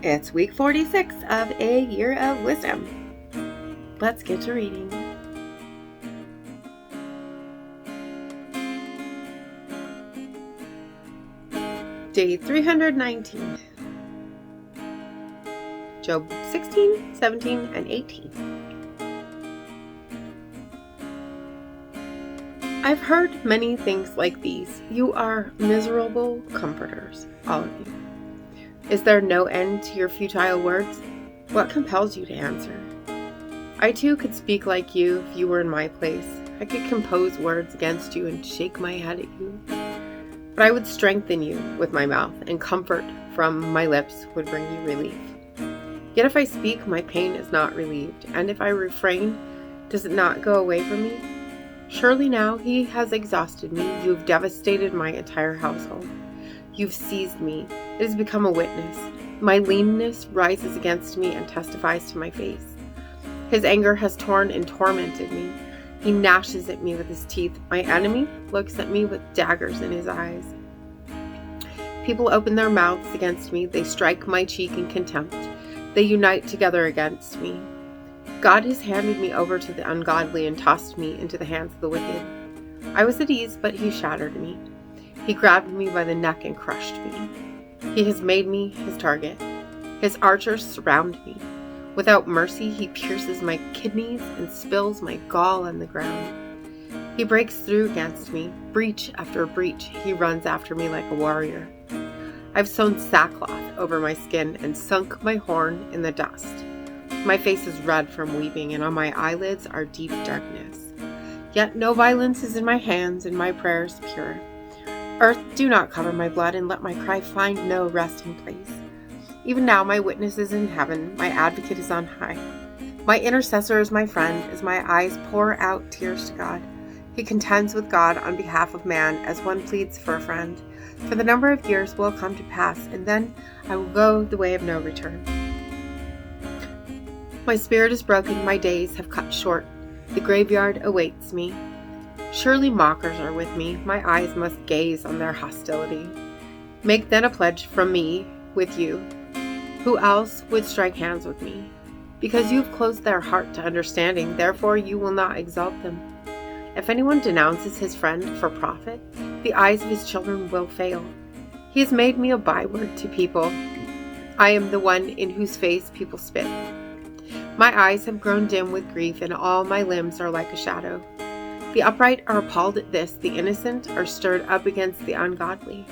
It's week 46 of A Year of Wisdom. Let's get to reading. Day 319. Job 16, 17, and 18. I've heard many things like these. You are miserable comforters, all of you. Is there no end to your futile words? What compels you to answer? I too could speak like you if you were in my place. I could compose words against you and shake my head at you. But I would strengthen you with my mouth, and comfort from my lips would bring you relief. Yet if I speak, my pain is not relieved, and if I refrain, does it not go away from me? Surely now he has exhausted me. You have devastated my entire household. You've seized me. It has become a witness. My leanness rises against me and testifies to my face. His anger has torn and tormented me. He gnashes at me with his teeth. My enemy looks at me with daggers in his eyes. People open their mouths against me. They strike my cheek in contempt. They unite together against me. God has handed me over to the ungodly and tossed me into the hands of the wicked. I was at ease, but he shattered me. He grabbed me by the neck and crushed me. He has made me his target. His archers surround me. Without mercy, he pierces my kidneys and spills my gall on the ground. He breaks through against me. Breach after breach, he runs after me like a warrior. I've sewn sackcloth over my skin and sunk my horn in the dust. My face is red from weeping, and on my eyelids are deep darkness. Yet no violence is in my hands, and my prayers pure. Earth, do not cover my blood, and let my cry find no resting place. Even now my witness is in heaven, my advocate is on high. My intercessor is my friend, as my eyes pour out tears to God. He contends with God on behalf of man, as one pleads for a friend. For the number of years will come to pass, and then I will go the way of no return. My spirit is broken, my days have cut short. The graveyard awaits me. Surely mockers are with me. My eyes must gaze on their hostility. Make then a pledge from me with you. Who else would strike hands with me? Because you have closed their heart to understanding, therefore you will not exalt them. If anyone denounces his friend for profit, the eyes of his children will fail. He has made me a byword to people. I am the one in whose face people spit. My eyes have grown dim with grief, and all my limbs are like a shadow. The upright are appalled at this, the innocent are stirred up against the ungodly.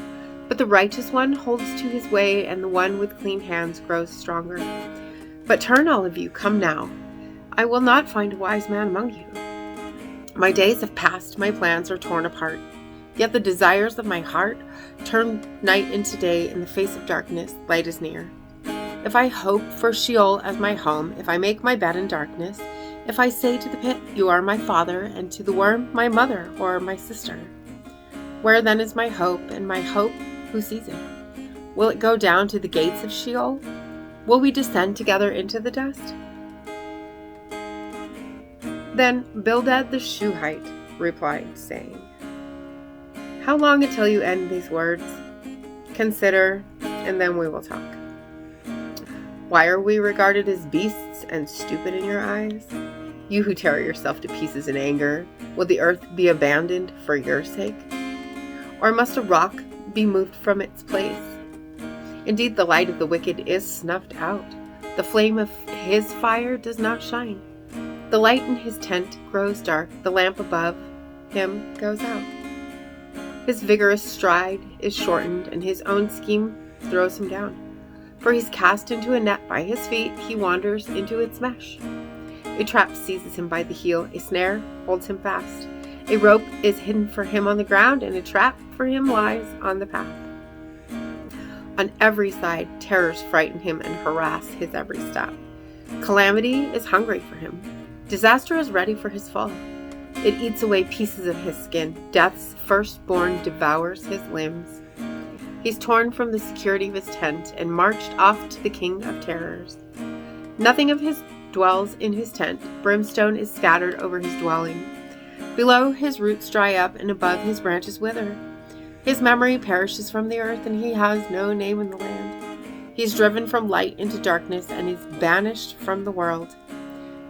But the righteous one holds to his way, and the one with clean hands grows stronger. But turn all of you, come now. I will not find a wise man among you. My days have passed, my plans are torn apart. Yet the desires of my heart turn night into day. In the face of darkness, light is near. If I hope for Sheol as my home, if I make my bed in darkness, if I say to the pit, you are my father, and to the worm, my mother or my sister, where then is my hope, and my hope, who sees it? Will it go down to the gates of Sheol? Will we descend together into the dust? Then Bildad the Shuhite replied, saying, how long until you end these words? Consider, and then we will talk. Why are we regarded as beasts and stupid in your eyes? You who tear yourself to pieces in anger, will the earth be abandoned for your sake? Or must a rock be moved from its place? Indeed, the light of the wicked is snuffed out. The flame of his fire does not shine. The light in his tent grows dark. The lamp above him goes out. His vigorous stride is shortened, and his own scheme throws him down. For he's cast into a net by his feet, he wanders into its mesh. A trap seizes him by the heel, a snare holds him fast. A rope is hidden for him on the ground, and a trap for him lies on the path. On every side, terrors frighten him and harass his every step. Calamity is hungry for him. Disaster is ready for his fall. It eats away pieces of his skin. Death's firstborn devours his limbs. He's torn from the security of his tent and marched off to the king of terrors. Nothing of his dwells in his tent. Brimstone is scattered over his dwelling. Below his roots dry up, and above his branches wither. His memory perishes from the earth, and he has no name in the land. He's driven from light into darkness and is banished from the world.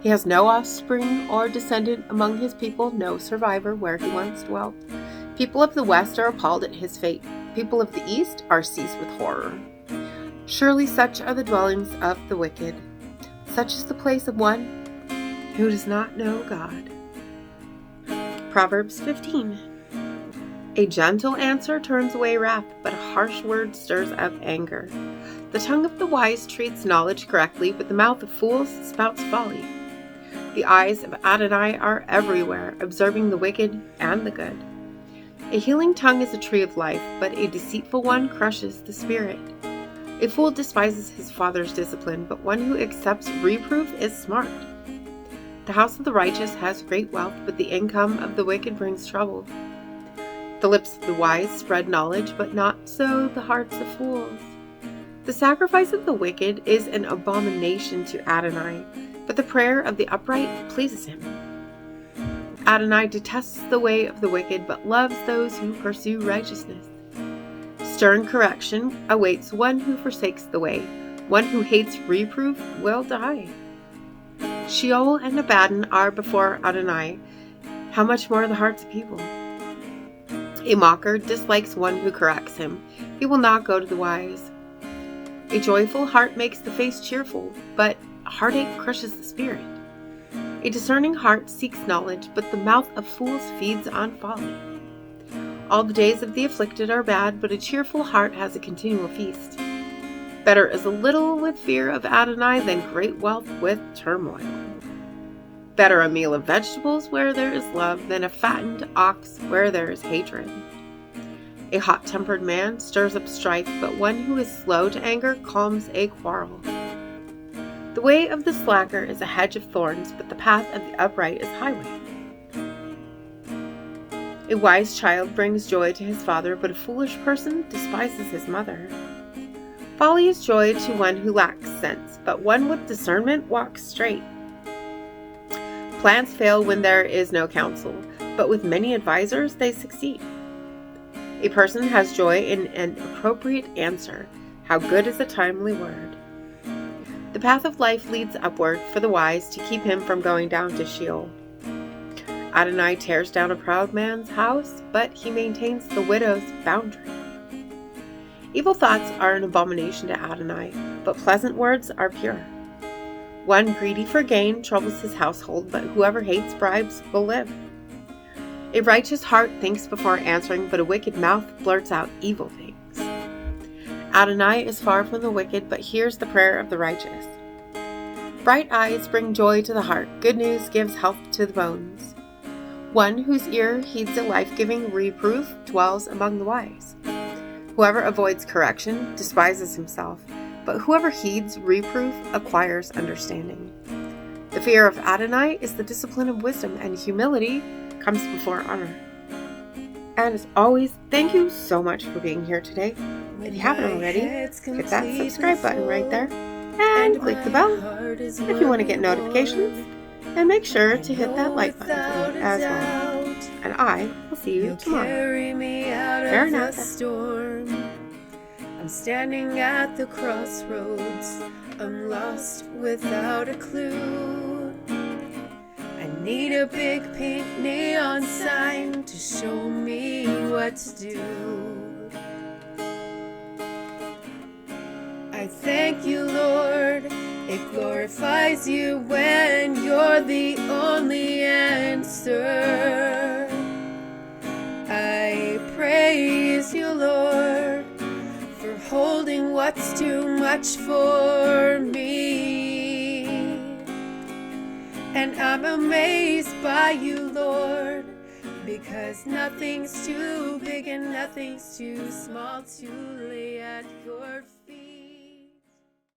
He has no offspring or descendant among his people, no survivor where he once dwelt. People of the west are appalled at his fate. People of the east are seized with horror. Surely such are the dwellings of the wicked. Such is the place of one who does not know God. Proverbs 15. A gentle answer turns away wrath, but a harsh word stirs up anger. The tongue of the wise treats knowledge correctly, but the mouth of fools spouts folly. The eyes of Adonai are everywhere, observing the wicked and the good. A healing tongue is a tree of life, but a deceitful one crushes the spirit. A fool despises his father's discipline, but one who accepts reproof is smart. The house of the righteous has great wealth, but the income of the wicked brings trouble. The lips of the wise spread knowledge, but not so the hearts of fools. The sacrifice of the wicked is an abomination to Adonai, but the prayer of the upright pleases him. Adonai detests the way of the wicked, but loves those who pursue righteousness. Stern correction awaits one who forsakes the way. One who hates reproof will die. Sheol and Abaddon are before Adonai. How much more the hearts of people? A mocker dislikes one who corrects him. He will not go to the wise. A joyful heart makes the face cheerful, but heartache crushes the spirit. A discerning heart seeks knowledge, but the mouth of fools feeds on folly. All the days of the afflicted are bad, but a cheerful heart has a continual feast. Better is a little with fear of Adonai than great wealth with turmoil. Better a meal of vegetables where there is love than a fattened ox where there is hatred. A hot-tempered man stirs up strife, but one who is slow to anger calms a quarrel. The way of the slacker is a hedge of thorns, but the path of the upright is highway. A wise child brings joy to his father, but a foolish person despises his mother. Folly is joy to one who lacks sense, but one with discernment walks straight. Plans fail when there is no counsel, but with many advisors they succeed. A person has joy in an appropriate answer. How good is a timely word. The path of life leads upward for the wise to keep him from going down to Sheol. Adonai tears down a proud man's house, but he maintains the widow's boundary. Evil thoughts are an abomination to Adonai, but pleasant words are pure. One greedy for gain troubles his household, but whoever hates bribes will live. A righteous heart thinks before answering, but a wicked mouth blurts out evil things. Adonai is far from the wicked, but hears the prayer of the righteous. Bright eyes bring joy to the heart. Good news gives health to the bones. One whose ear heeds a life-giving reproof dwells among the wise. Whoever avoids correction despises himself, but whoever heeds reproof acquires understanding. The fear of Adonai is the discipline of wisdom, and humility comes before honor. And as always, thank you so much for being here today. If you haven't already, hit that subscribe button right there and click the bell if you want to get notifications, and make sure to hit that like button for me as well. And I will see you tomorrow. Maranatha. I'm standing at the crossroads. I'm lost without a clue. I need a big pink neon sign to show me what to do. I thank you, Lord. It glorifies you when you're the only answer. I praise you, Lord, for holding what's too much for me. And I'm amazed by you, Lord, because nothing's too big and nothing's too small to lay at your feet.